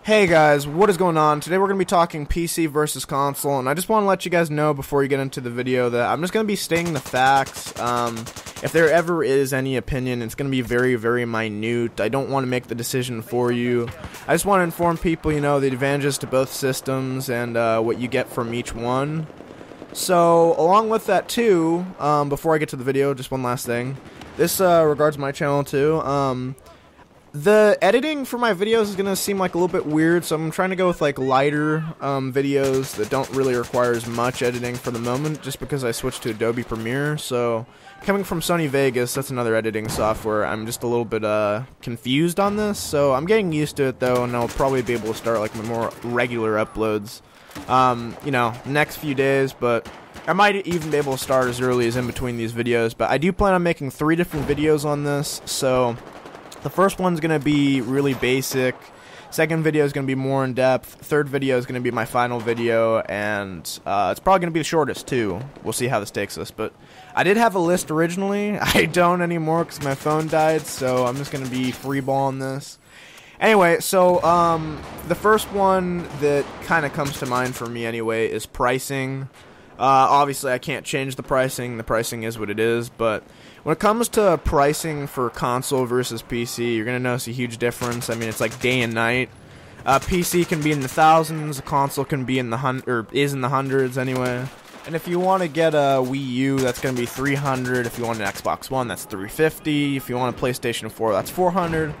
Hey guys, what is going on? Today we're going to be talking PC versus console, and I just want to let you guys know before you get into the video that I'm just going to be stating the facts. If there ever is any opinion, it's going to be very, very minute. I don't want to make the decision for you. I just want to inform people, you know, the advantages to both systems and what you get from each one. So, along with that too, before I get to the video, just one last thing. This regards my channel too. The editing for my videos is going to seem like a little bit weird, so I'm trying to go with like lighter videos that don't really require as much editing for the moment, just because I switched to Adobe Premiere. So, coming from Sony Vegas, that's another editing software, I'm just a little bit confused on this, so I'm getting used to it though, and I'll probably be able to start like more regular uploads, you know, next few days, but I might even be able to start as early as in between these videos. But I do plan on making 3 different videos on this, so the first one's going to be really basic, second video is going to be more in depth, third video is going to be my final video, and it's probably going to be the shortest too. We'll see how this takes us, but I did have a list originally. I don't anymore because my phone died, so I'm just going to be freeballing this. Anyway, so the first one that kind of comes to mind for me anyway is pricing. Obviously I can't change the pricing is what it is, but when it comes to pricing for console versus PC, you're going to notice a huge difference. I mean, it's like day and night. PC can be in the thousands, console can be in the is in the hundreds anyway. And if you want to get a Wii U, that's going to be $300. If you want an Xbox One, that's $350. If you want a PlayStation 4, that's $400.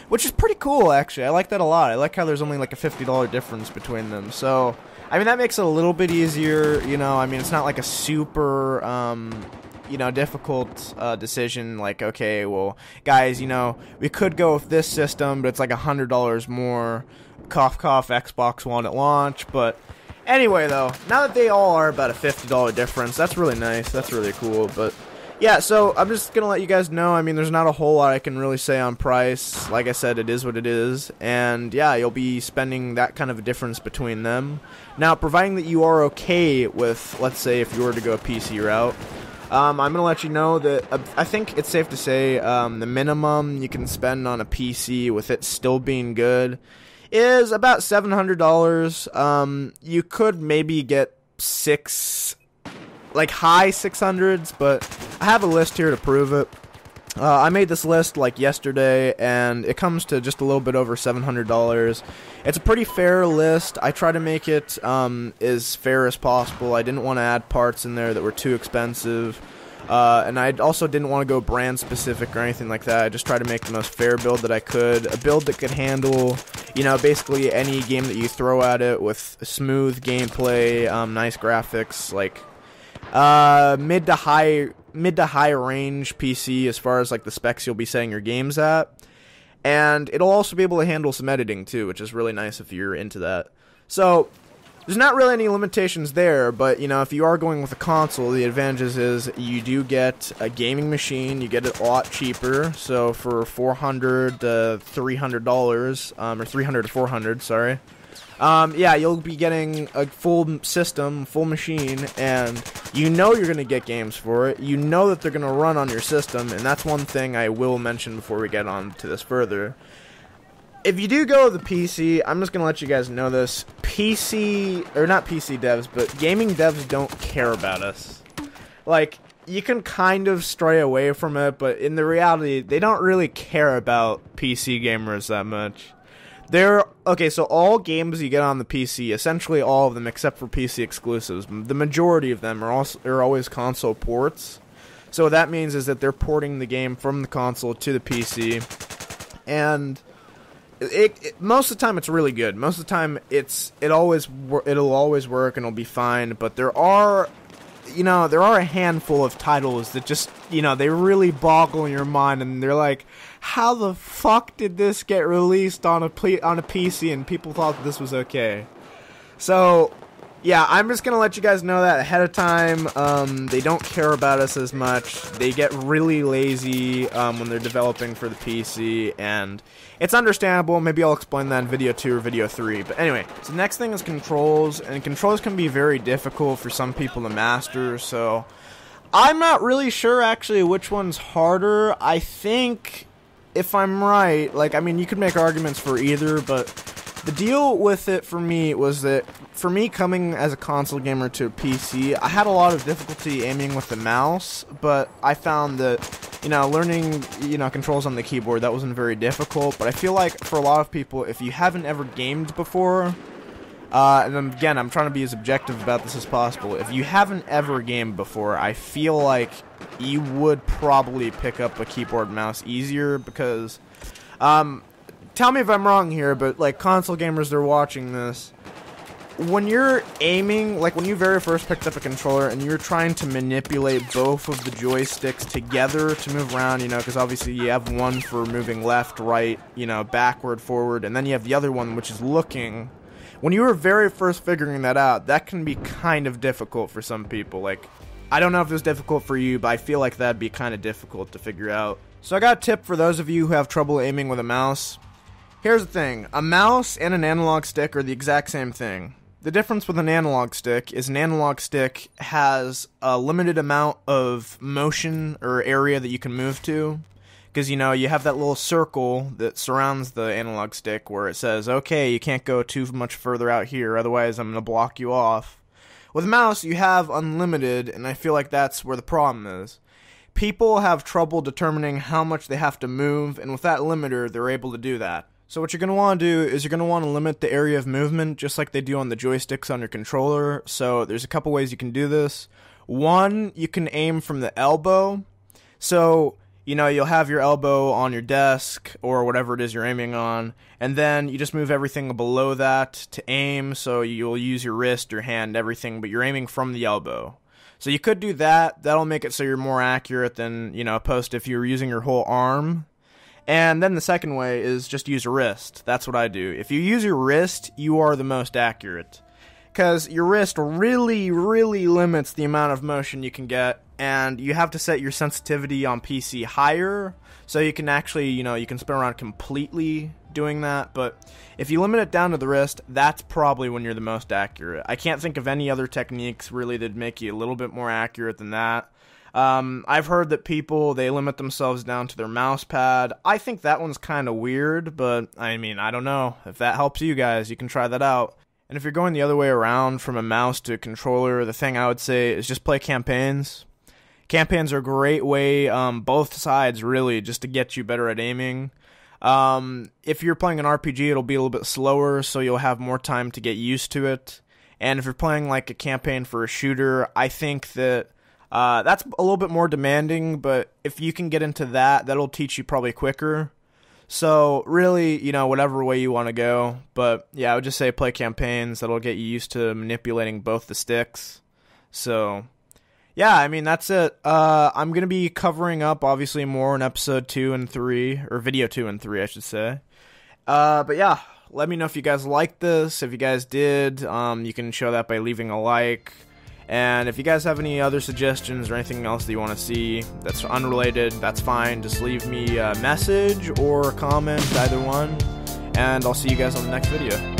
Which is pretty cool, actually. I like that a lot. I like how there's only like a $50 difference between them. So, I mean, that makes it a little bit easier, you know. I mean, it's not like a super, you know, difficult decision. Like, okay, well, guys, you know, we could go with this system, but it's like $100 more. Cough, cough, Xbox One at launch. But anyway, though, now that they all are about a $50 difference, that's really nice. That's really cool. But yeah, so I'm just going to let you guys know, I mean, there's not a whole lot I can really say on price. Like I said, it is what it is. And yeah, you'll be spending that kind of a difference between them. Now, providing that you are okay with, let's say, if you were to go a PC route, I'm going to let you know that I think it's safe to say the minimum you can spend on a PC with it still being good is about $700. You could maybe get like high 600s, but I have a list here to prove it. I made this list like yesterday, and it comes to just a little bit over $700. It's a pretty fair list. I try to make it as fair as possible. I didn't want to add parts in there that were too expensive, and I also didn't want to go brand specific or anything like that. I just tried to make the most fair build that I could, a build that could handle, you know, basically any game that you throw at it with smooth gameplay, nice graphics, like mid to high range PC as far as like the specs you'll be setting your games at. And it'll also be able to handle some editing too, which is really nice if you're into that. So there's not really any limitations there, but you know, if you are going with a console, the advantages is you do get a gaming machine, you get it a lot cheaper. So for $400 to $300, or $300 to $400, sorry. Yeah, you'll be getting a full system, full machine, and you know you're going to get games for it. You know that they're going to run on your system, and that's one thing I will mention before we get on to this further. If you do go with the PC, I'm just going to let you guys know this. Not PC devs, but gaming devs don't care about us. Like, you can kind of stray away from it, but in the reality, they don't really care about PC gamers that much. Okay, so all games you get on the PC, essentially all of them except for PC exclusives, the majority of them are always console ports. So what that means is that they're porting the game from the console to the PC, and most of the time it's really good. Most of the time it'll always work and it'll be fine, but there are a handful of titles that just, you know, they really boggle your mind, and they're like, how the fuck did this get released on a PC and people thought that this was okay? So, yeah, I'm just going to let you guys know that ahead of time. They don't care about us as much. They get really lazy when they're developing for the PC, and it's understandable. Maybe I'll explain that in video 2 or video 3. But anyway, so the next thing is controls, and controls can be very difficult for some people to master, so I'm not really sure actually which one's harder. I think, if I'm right, like, I mean, you could make arguments for either, but The deal with it for me was that, for me coming as a console gamer to a PC, I had a lot of difficulty aiming with the mouse, but I found that, learning, controls on the keyboard, that wasn't very difficult. But I feel like for a lot of people, if you haven't ever gamed before, and again, I'm trying to be as objective about this as possible, if you haven't ever gamed before, I feel like you would probably pick up a keyboard mouse easier because, tell me if I'm wrong here, but like console gamers, they're watching this. When you're aiming, like when you very first picked up a controller and you're trying to manipulate both of the joysticks together to move around, because obviously you have one for moving left, right, backward, forward, and then you have the other one which is looking. When you were very first figuring that out, that can be kind of difficult for some people. Like, I don't know if it's difficult for you, but I feel like that'd be kind of difficult to figure out. So I got a tip for those of you who have trouble aiming with a mouse. Here's the thing, a mouse and an analog stick are the exact same thing. The difference with an analog stick is an analog stick has a limited amount of motion or area that you can move to. Because, you have that little circle that surrounds the analog stick where it says, okay, you can't go too much further out here, otherwise I'm going to block you off. With a mouse, you have unlimited, and I feel like that's where the problem is. People have trouble determining how much they have to move, and with that limiter, they're able to do that. So what you're going to want to do is you're going to want to limit the area of movement just like they do on the joysticks on your controller. So there's a couple ways you can do this. One, you can aim from the elbow. So, you'll have your elbow on your desk or whatever it is you're aiming on, and then you just move everything below that to aim. So you'll use your wrist, your hand, everything, but you're aiming from the elbow. So you could do that. That'll make it so you're more accurate than, opposed to if you were using your whole arm. And then the second way is just use your wrist. That's what I do. If you use your wrist, you are the most accurate. Because your wrist really, really limits the amount of motion you can get. And you have to set your sensitivity on PC higher. So you can actually, you can spin around completely doing that. But if you limit it down to the wrist, that's probably when you're the most accurate. I can't think of any other techniques really that make you a little bit more accurate than that. I've heard that people, they limit themselves down to their mouse pad. I think that one's kind of weird, but I don't know. If that helps you guys, you can try that out. And if you're going the other way around from a mouse to a controller, the thing I would say is just play campaigns. Campaigns are a great way, both sides really, just to get you better at aiming. If you're playing an RPG, it'll be a little bit slower, so you'll have more time to get used to it. And if you're playing like a campaign for a shooter, I think that that's a little bit more demanding, but if you can get into that, that'll teach you probably quicker. So really, whatever way you want to go. But yeah, I would just say play campaigns. That'll get you used to manipulating both the sticks. So yeah, that's it. I'm going to be covering up obviously more in episode 2 and 3, or video 2 and 3, I should say. But yeah, let me know if you guys liked this. If you guys did, you can show that by leaving a like. And if you guys have any other suggestions or anything else that you want to see that's unrelated, that's fine. Just leave me a message or a comment, either one. And I'll see you guys on the next video.